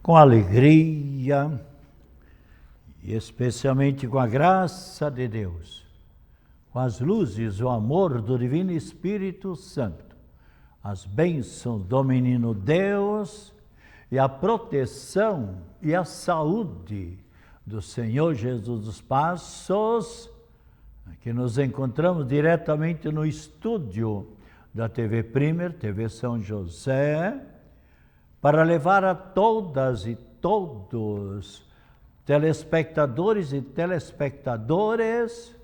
com alegria e especialmente com a graça de Deus, com as luzes, o amor do Divino Espírito Santo, as bênçãos do Menino Deus e a proteção e a saúde do Senhor Jesus dos Passos, que nos encontramos diretamente no estúdio da TV Primer, TV São José, para levar a todas e todos, telespectadores e telespectadoras,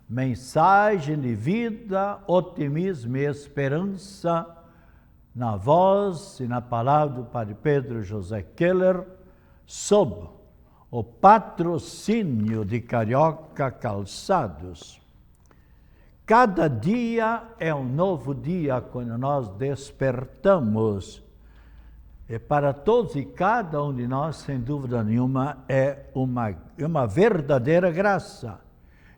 mensagem de vida, otimismo e esperança, na voz e na palavra do Padre Pedro José Keller, sob o patrocínio de Carioca Calçados. Cada dia é um novo dia quando nós despertamos. E para todos e cada um de nós, sem dúvida nenhuma, é uma verdadeira graça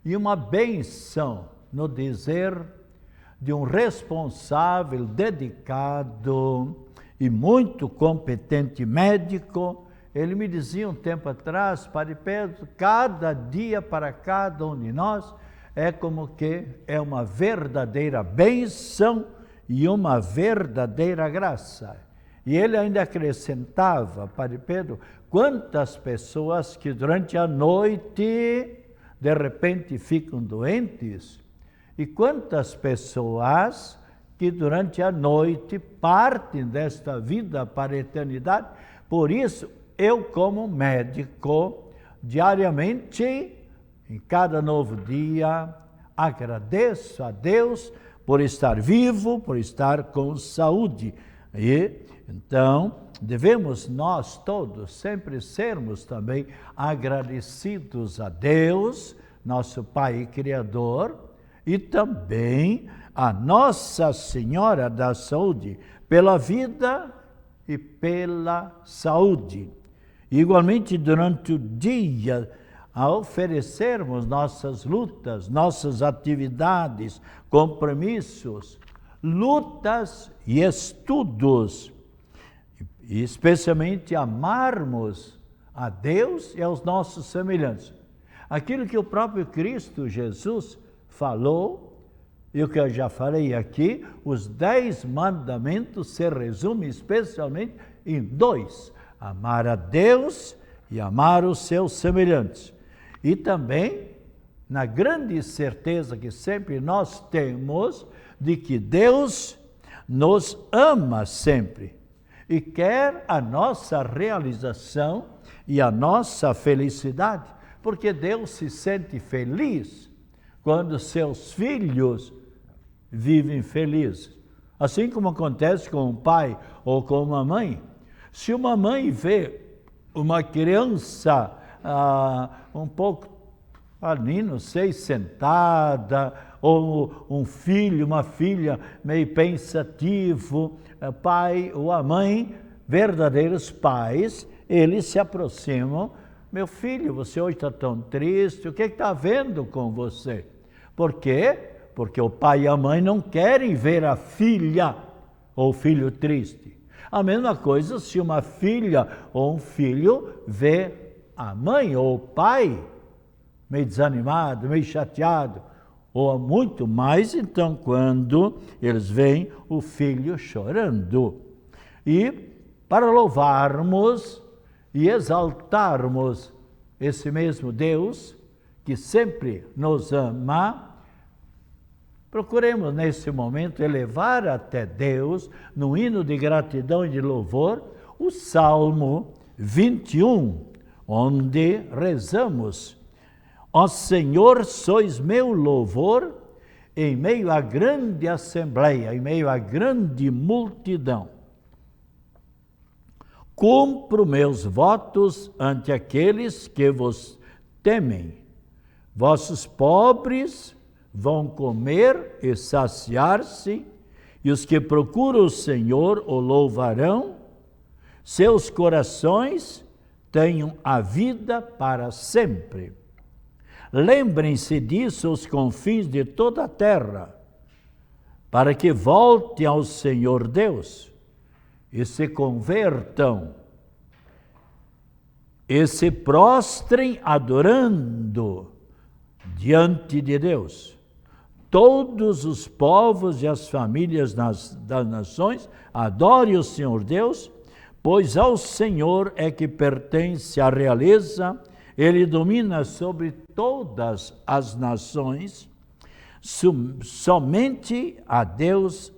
e uma bênção no dizer de um responsável, dedicado e muito competente médico. Ele me dizia um tempo atrás, Padre Pedro, cada dia para cada um de nós é como que é uma verdadeira bênção e uma verdadeira graça. E ele ainda acrescentava, Padre Pedro, quantas pessoas que durante a noite, de repente, ficam doentes, e quantas pessoas que durante a noite partem desta vida para a eternidade. Por isso, eu como médico, diariamente, em cada novo dia, agradeço a Deus por estar vivo, por estar com saúde. E então, devemos nós todos sempre sermos também agradecidos a Deus, nosso Pai e Criador, e também a Nossa Senhora da Saúde, pela vida e pela saúde. Igualmente, durante o dia, a oferecermos nossas lutas, nossas atividades, compromissos, lutas e estudos, e especialmente amarmos a Deus e aos nossos semelhantes. Aquilo que o próprio Cristo Jesus falou, e o que eu já falei aqui, os 10 mandamentos se resumem especialmente em 2: amar a Deus e amar os seus semelhantes. E também na grande certeza que sempre nós temos de que Deus nos ama sempre e quer a nossa realização e a nossa felicidade, porque Deus se sente feliz quando seus filhos vivem felizes. Assim como acontece com um pai ou com uma mãe. Se uma mãe vê uma criança um pouco ali, não sei, sentada, ou um filho, uma filha meio pensativo, pai ou a mãe, verdadeiros pais, eles se aproximam. Meu filho, você hoje está tão triste, o que está havendo com você? Por quê? Porque o pai e a mãe não querem ver a filha ou o filho triste. A mesma coisa se uma filha ou um filho vê a mãe ou o pai meio desanimado, meio chateado, ou muito mais então quando eles veem o filho chorando. E para louvarmos e exaltarmos esse mesmo Deus que sempre nos ama, procuremos nesse momento elevar até Deus, no hino de gratidão e de louvor, o Salmo 21, onde rezamos: ó Senhor, sois meu louvor em meio à grande assembleia, em meio à grande multidão. Cumpro meus votos ante aqueles que vos temem. Vossos pobres vão comer e saciar-se, e os que procuram o Senhor o louvarão. Seus corações tenham a vida para sempre. Lembrem-se disso os confins de toda a terra, para que voltem ao Senhor Deus e se convertam e se prostrem adorando diante de Deus. Todos os povos e as famílias das nações adorem o Senhor Deus, pois ao Senhor é que pertence a realeza, Ele domina sobre todas as nações, somente a Deus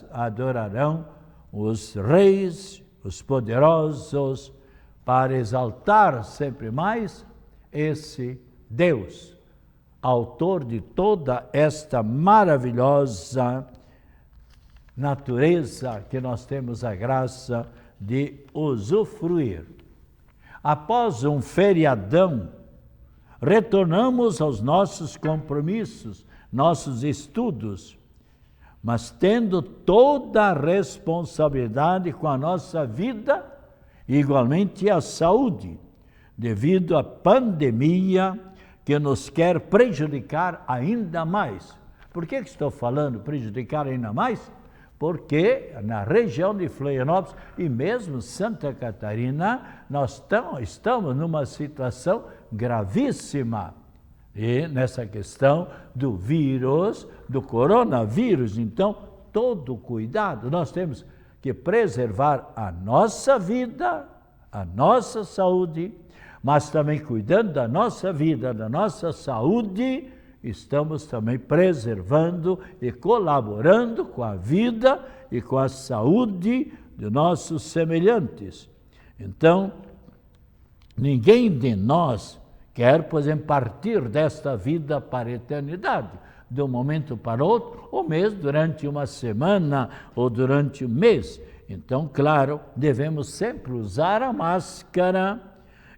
adorarão os reis, os poderosos, para exaltar sempre mais esse Deus, autor de toda esta maravilhosa natureza que nós temos a graça de usufruir. Após um feriadão, retornamos aos nossos compromissos, nossos estudos, mas tendo toda a responsabilidade com a nossa vida, igualmente a saúde, devido à pandemia que nos quer prejudicar ainda mais. Por que estou falando prejudicar ainda mais? Porque na região de Florianópolis e mesmo Santa Catarina, nós estamos numa situação gravíssima. E nessa questão do vírus, do coronavírus, então, todo cuidado, nós temos que preservar a nossa vida, a nossa saúde, mas também cuidando da nossa vida, da nossa saúde, estamos também preservando e colaborando com a vida e com a saúde de nossos semelhantes. Então, ninguém de nós quer, por exemplo, partir desta vida para a eternidade, de um momento para outro, ou mesmo durante uma semana ou durante um mês. Então, claro, devemos sempre usar a máscara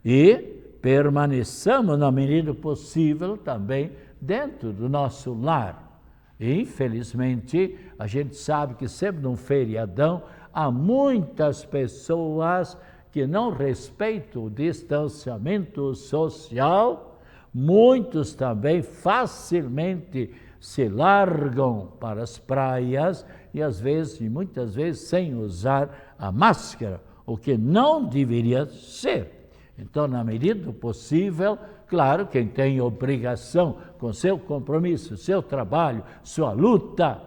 e permaneçamos, na medida possível, também dentro do nosso lar. E, infelizmente, a gente sabe que sempre num feriadão há muitas pessoas que não respeitam o distanciamento social, muitos também facilmente se largam para as praias e muitas vezes sem usar a máscara, o que não deveria ser. Então, na medida do possível, claro, quem tem obrigação com seu compromisso, seu trabalho, sua luta,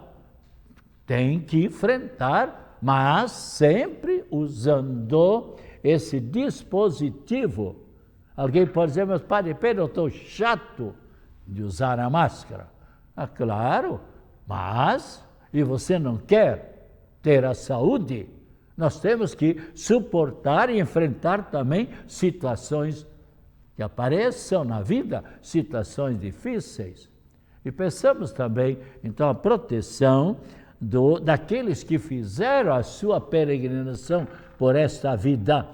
tem que enfrentar, mas sempre usando esse dispositivo. Alguém pode dizer, mas Padre Pedro, eu estou chato de usar a máscara. Ah, claro, mas, e você não quer ter a saúde? Nós temos que suportar e enfrentar também situações que apareçam na vida, situações difíceis. E pensamos também, então, a proteção daqueles que fizeram a sua peregrinação por esta vida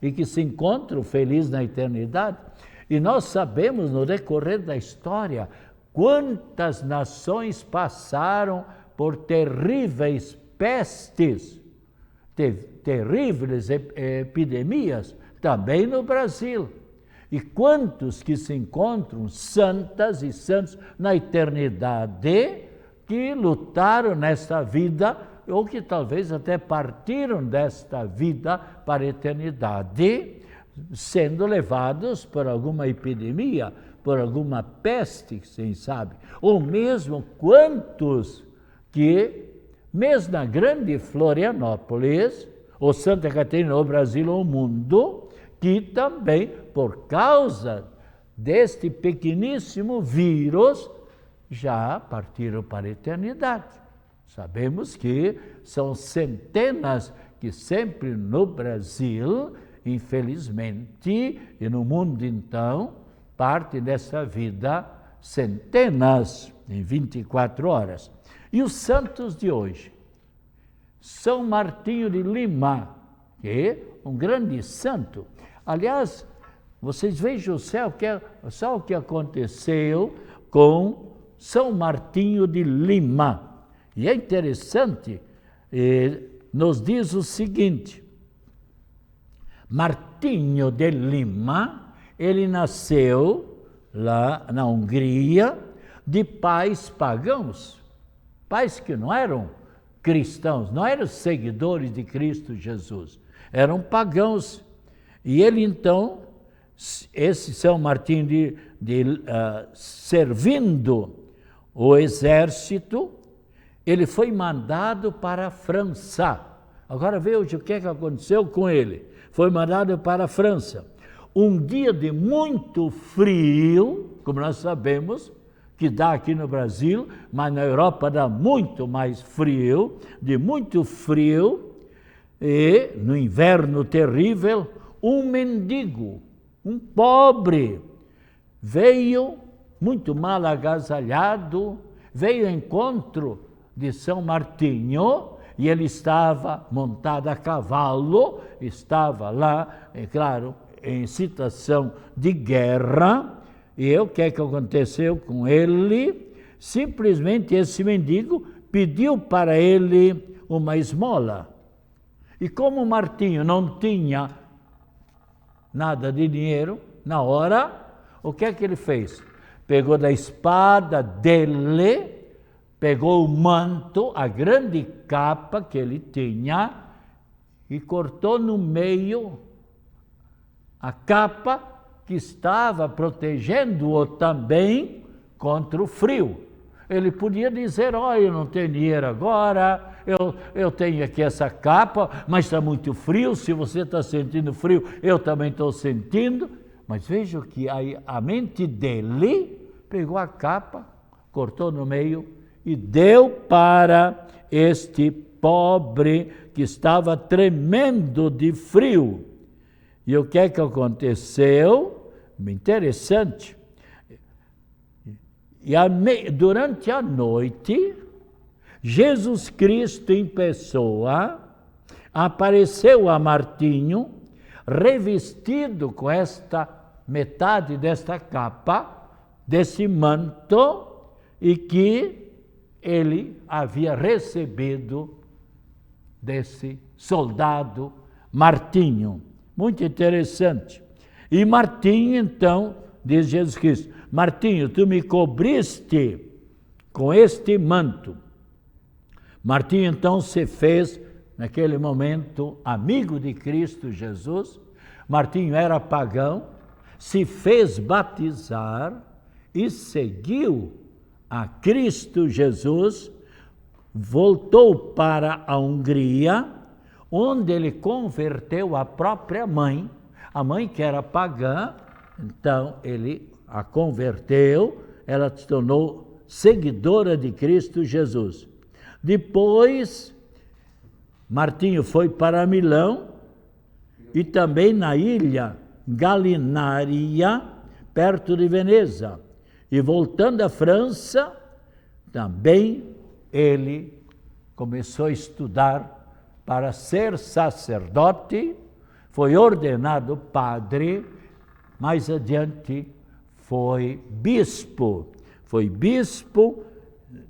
e que se encontram felizes na eternidade. E nós sabemos, no decorrer da história, quantas nações passaram por terríveis pestes, terríveis epidemias, também no Brasil. E quantos que se encontram santas e santos na eternidade, que lutaram nesta vida, ou que talvez até partiram desta vida para a eternidade, sendo levados por alguma epidemia, por alguma peste, quem sabe. Ou mesmo quantos que, mesmo na grande Florianópolis, ou Santa Catarina, ou Brasil, ou mundo, que também, por causa deste pequeníssimo vírus, já partiram para a eternidade. Sabemos que são centenas que sempre no Brasil, infelizmente, e no mundo então, partem dessa vida centenas em 24 horas. E os santos de hoje? São Martinho de Lima, que é um grande santo. Aliás, vocês vejam só o que aconteceu com São Martinho de Lima. E é interessante, nos diz o seguinte: Martinho de Lima, ele nasceu lá na Hungria de pais pagãos, pais que não eram cristãos, não eram seguidores de Cristo Jesus, eram pagãos. E ele então esse São Martinho servindo o exército, ele foi mandado para a França. Agora veja o que aconteceu com ele. Foi mandado para a França. Um dia de muito frio, como nós sabemos, que dá aqui no Brasil, mas na Europa dá muito mais frio, de muito frio, e no inverno terrível, um mendigo, um pobre, veio muito mal agasalhado, veio ao encontro de São Martinho, e ele estava montado a cavalo, estava lá, é claro, em situação de guerra. E o que aconteceu com ele? Simplesmente esse mendigo pediu para ele uma esmola. E como Martinho não tinha nada de dinheiro, na hora, o que ele fez? Pegou da espada dele, pegou o manto, a grande capa que ele tinha, e cortou no meio a capa que estava protegendo-o também contra o frio. Ele podia dizer, eu não tenho dinheiro agora, eu tenho aqui essa capa, mas está muito frio, se você está sentindo frio, eu também estou sentindo. Mas veja que a mente dele pegou a capa, cortou no meio e deu para este pobre que estava tremendo de frio. E o que aconteceu? Interessante. E durante a noite, Jesus Cristo em pessoa apareceu a Martinho, revestido com esta metade desta capa, desse manto, e que ele havia recebido desse soldado Martinho. Muito interessante. E Martinho, então, diz Jesus Cristo, Martinho, tu me cobriste com este manto. Martinho, então, se fez, naquele momento, amigo de Cristo Jesus. Martinho era pagão, se fez batizar e seguiu a Cristo Jesus, voltou para a Hungria, onde ele converteu a própria mãe, a mãe que era pagã, então ele a converteu, ela se tornou seguidora de Cristo Jesus. Depois, Martinho foi para Milão e também na ilha Galinária, perto de Veneza. E voltando à França, também ele começou a estudar para ser sacerdote, foi ordenado padre, mais adiante foi bispo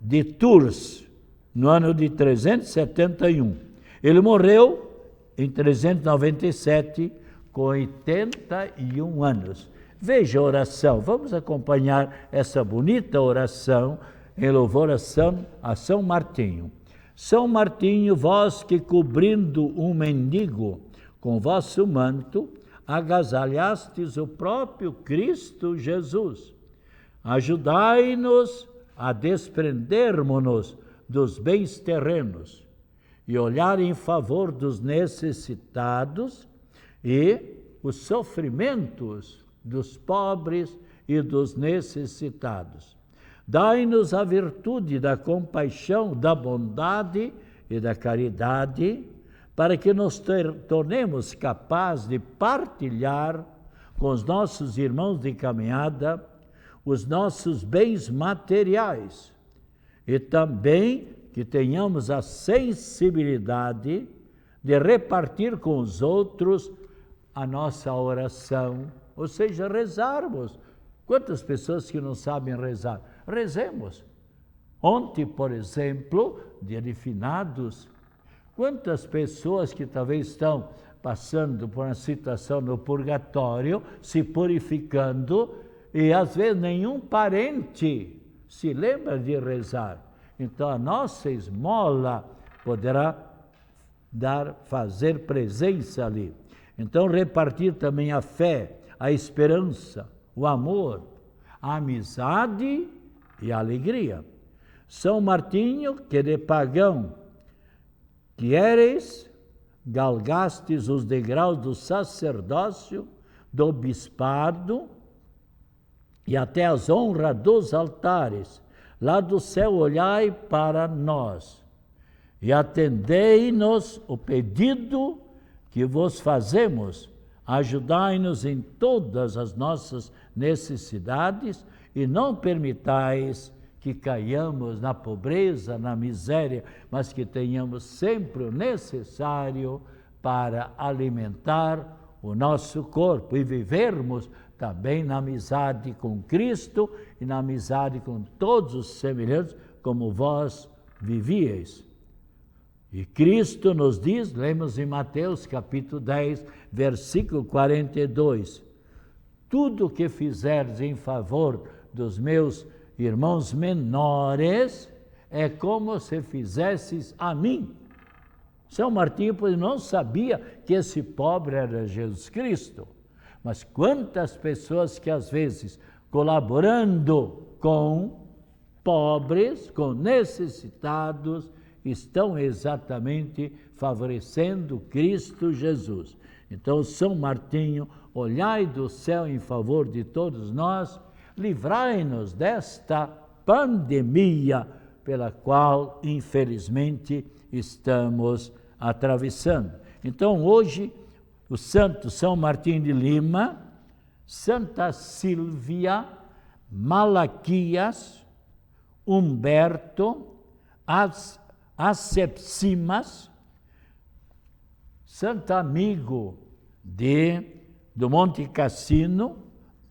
de Tours, no ano de 371. Ele morreu em 397, com 81 anos. Veja a oração, vamos acompanhar essa bonita oração em louvor a São Martinho. São Martinho, vós que cobrindo um mendigo com vosso manto, agasalhastes o próprio Cristo Jesus. Ajudai-nos a desprendermos-nos dos bens terrenos e olhar em favor dos necessitados e os sofrimentos dos pobres e dos necessitados. Dai-nos a virtude da compaixão, da bondade e da caridade, para que nos tornemos capazes de partilhar com os nossos irmãos de caminhada os nossos bens materiais e também que tenhamos a sensibilidade de repartir com os outros a nossa oração, ou seja, rezarmos. Quantas pessoas que não sabem rezar? Rezemos. Ontem, por exemplo, dia de finados, quantas pessoas que talvez estão passando por uma situação no purgatório, se purificando, e às vezes nenhum parente se lembra de rezar. Então a nossa esmola poderá fazer presença ali. Então repartir também a fé, a esperança, o amor, a amizade e a alegria. São Martinho, que de pagão que eres, galgastes os degraus do sacerdócio, do bispado e até as honras dos altares. Lá do céu olhai para nós e atendei-nos o pedido que vos fazemos. Ajudai-nos em todas as nossas necessidades e não permitais que caiamos na pobreza, na miséria, mas que tenhamos sempre o necessário para alimentar o nosso corpo e vivermos também na amizade com Cristo e na amizade com todos os semelhantes, como vós vivieis. E Cristo nos diz, lemos em Mateus capítulo 10, versículo 42, tudo o que fizerdes em favor dos meus irmãos menores é como se fizesses a mim. São Martinho, pois, não sabia que esse pobre era Jesus Cristo. Mas quantas pessoas que às vezes, colaborando com pobres, com necessitados, estão exatamente favorecendo Cristo Jesus. Então, São Martinho, olhai do céu em favor de todos nós, livrai-nos desta pandemia pela qual, infelizmente, estamos atravessando. Então, hoje, o santo São Martim de Lima, Santa Sílvia, Malaquias, Humberto, Asepsimas, Santo Amigo do Monte Cassino,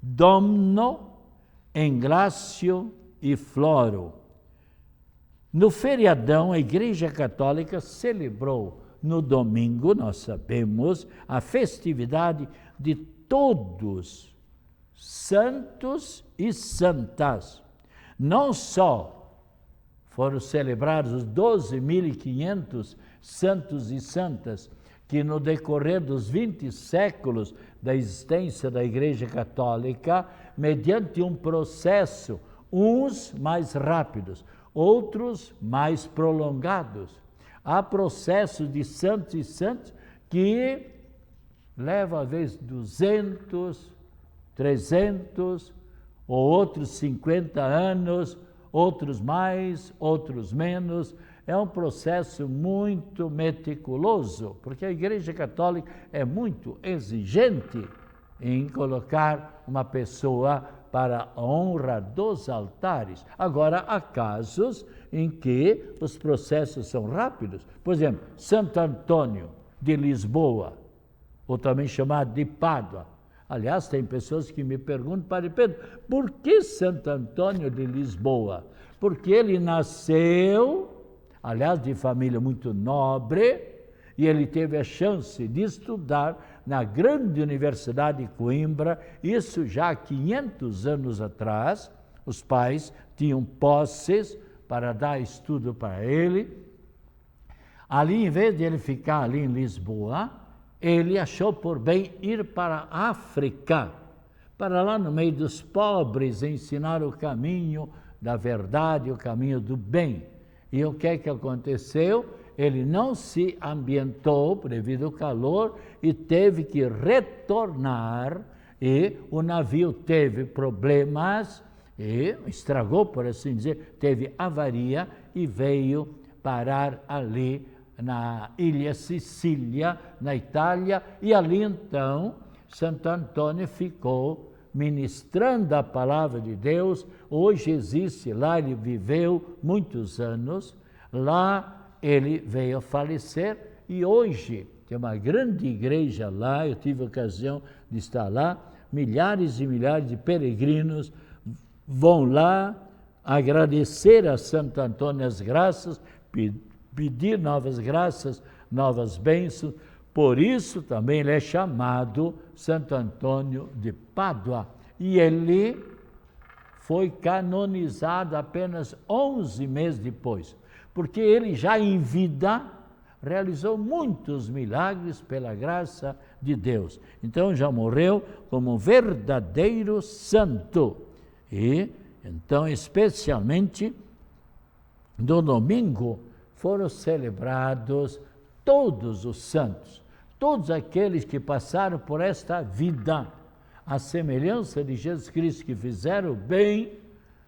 Domno, Englácio e Floro. No feriadão, a Igreja Católica celebrou no domingo, nós sabemos, a festividade de todos santos e santas. Não só foram celebrados os 12.500 santos e santas que no decorrer dos 20 séculos da existência da Igreja Católica, mediante um processo, uns mais rápidos, outros mais prolongados. Há processos de santos e santos que levam, às vezes, 200, 300, ou outros 50 anos, outros mais, outros menos. É um processo muito meticuloso, porque a Igreja Católica é muito exigente em colocar uma pessoa para a honra dos altares. Agora, há casos em que os processos são rápidos. Por exemplo, Santo Antônio de Lisboa, ou também chamado de Pádua. Aliás, tem pessoas que me perguntam, Padre Pedro, por que Santo Antônio de Lisboa? Porque ele nasceu, aliás, de família muito nobre, e ele teve a chance de estudar na grande Universidade de Coimbra, isso já há 500 anos atrás. Os pais tinham posses para dar estudo para ele. Ali, em vez de ele ficar ali em Lisboa, ele achou por bem ir para a África, para lá no meio dos pobres, ensinar o caminho da verdade, o caminho do bem. E o que é que aconteceu? Ele não se ambientou devido ao calor e teve que retornar, e o navio teve problemas e estragou, por assim dizer, teve avaria e veio parar ali na ilha Sicília, na Itália, e ali então Santo Antônio ficou ministrando a palavra de Deus. Hoje existe lá, ele viveu muitos anos, lá ele veio a falecer, e hoje tem uma grande igreja lá, eu tive a ocasião de estar lá, milhares e milhares de peregrinos vão lá agradecer a Santo Antônio as graças, pedir novas graças, novas bênçãos. Por isso também ele é chamado Santo Antônio de Pádua, e ele foi canonizado apenas 11 meses depois, porque ele já em vida realizou muitos milagres pela graça de Deus. Então já morreu como um verdadeiro santo. E então, especialmente no domingo, foram celebrados todos os santos, todos aqueles que passaram por esta vida, à semelhança de Jesus Cristo, que fizeram bem,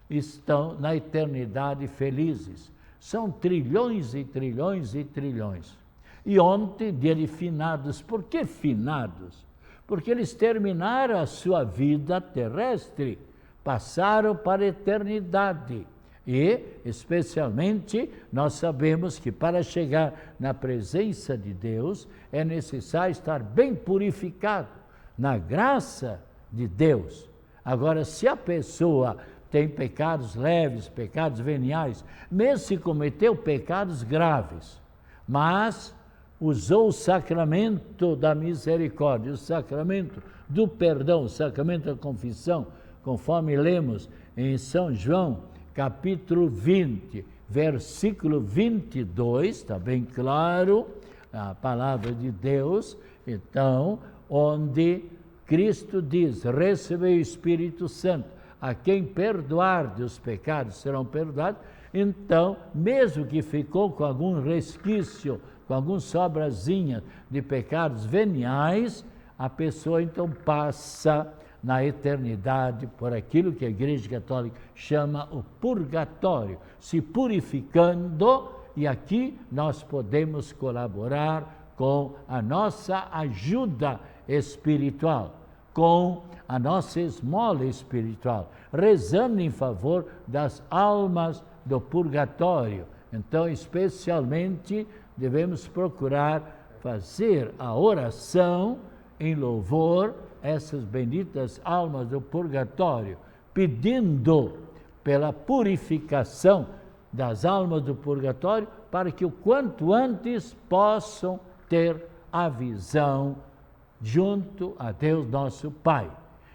estão na eternidade felizes. São trilhões e trilhões e trilhões. E ontem, dia de finados. Por que finados? Porque eles terminaram a sua vida terrestre, passaram para a eternidade. E, especialmente, nós sabemos que para chegar na presença de Deus é necessário estar bem purificado na graça de Deus. Agora, se a pessoa tem pecados leves, pecados veniais, mesmo se cometeu pecados graves, mas usou o sacramento da misericórdia, o sacramento do perdão, o sacramento da confissão, conforme lemos em São João, capítulo 20, versículo 22, está bem claro, a palavra de Deus, então, onde Cristo diz, recebei o Espírito Santo, a quem perdoar os pecados serão perdoados. Então, mesmo que ficou com algum resquício, com alguma sobrazinha de pecados veniais, a pessoa então passa na eternidade por aquilo que a Igreja Católica chama o purgatório, se purificando, e aqui nós podemos colaborar com a nossa ajuda espiritual, com a nossa esmola espiritual, rezando em favor das almas do purgatório. Então, especialmente, devemos procurar fazer a oração em louvor a essas benditas almas do purgatório, pedindo pela purificação das almas do purgatório, para que o quanto antes possam ter a visão junto a Deus nosso Pai.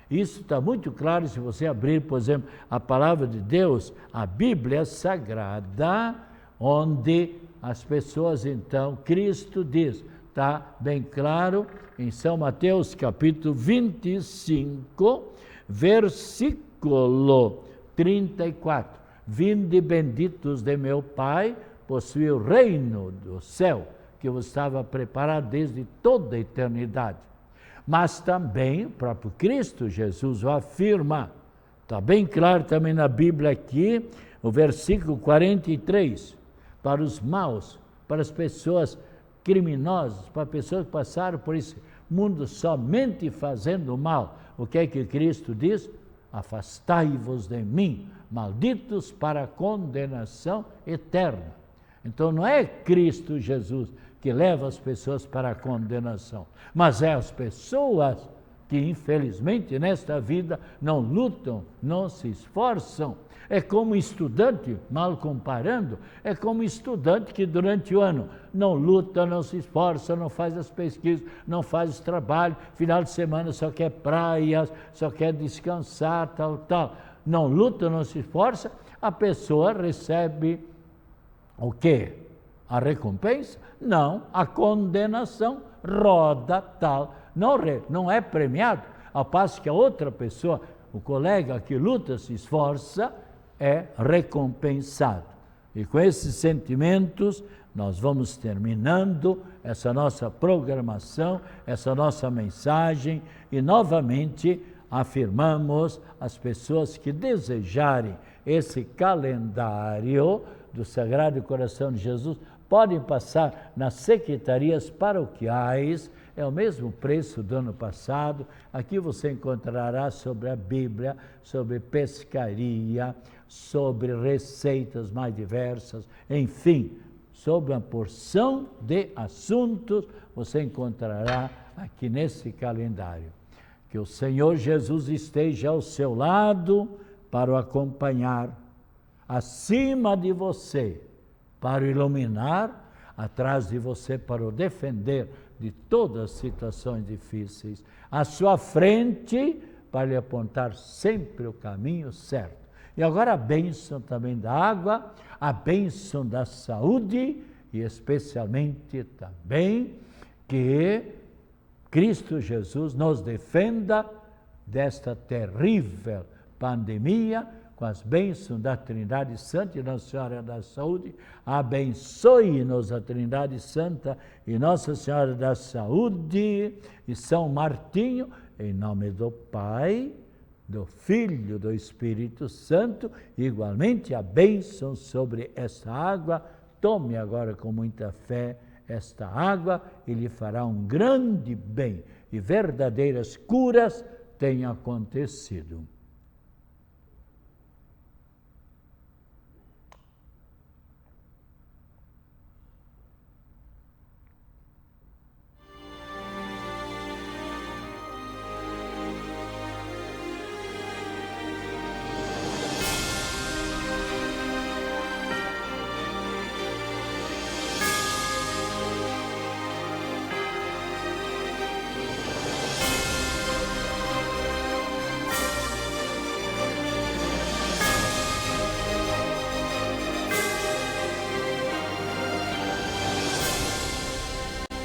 Isso está muito claro se você abrir, por exemplo, a palavra de Deus, a Bíblia Sagrada, onde as pessoas então, Cristo diz, está bem claro, em São Mateus capítulo 25, versículo 34. Vinde benditos de meu Pai, possui o reino do céu, que vos estava preparado desde toda a eternidade. Mas também o próprio Cristo Jesus o afirma, está bem claro também na Bíblia aqui, o versículo 43, para os maus, para as pessoas criminosas, para pessoas que passaram por esse mundo somente fazendo mal. O que é que Cristo diz? Afastai-vos de mim, malditos para a condenação eterna. Então não é Cristo Jesus que leva as pessoas para a condenação, mas é as pessoas que infelizmente nesta vida não lutam, não se esforçam. É como estudante, mal comparando, é como estudante que durante o ano não luta, não se esforça, não faz as pesquisas, não faz os trabalhos, final de semana só quer praias, só quer descansar, tal. Não luta, não se esforça, a pessoa recebe o quê? A recompensa? Não, a condenação, roda tal. Não é premiado, ao passo que a outra pessoa, o colega que luta, se esforça, é recompensado. E com esses sentimentos, nós vamos terminando essa nossa programação, essa nossa mensagem, e novamente afirmamos às pessoas que desejarem esse calendário do Sagrado Coração de Jesus, podem passar nas secretarias paroquiais, é o mesmo preço do ano passado. Aqui você encontrará sobre a Bíblia, sobre pescaria, sobre receitas mais diversas, enfim, sobre uma porção de assuntos você encontrará aqui nesse calendário. Que o Senhor Jesus esteja ao seu lado para o acompanhar, acima de você, para o iluminar, atrás de você para o defender de todas as situações difíceis, à sua frente para lhe apontar sempre o caminho certo. E agora a bênção também da água, a bênção da saúde e especialmente também que Cristo Jesus nos defenda desta terrível pandemia, com as bênçãos da Trindade Santa e Nossa Senhora da Saúde. Abençoe-nos a Trindade Santa e Nossa Senhora da Saúde e São Martinho, em nome do Pai, do Filho, do Espírito Santo. Igualmente a bênção sobre esta água. Tome agora com muita fé esta água e lhe fará um grande bem, e verdadeiras curas tenham acontecido.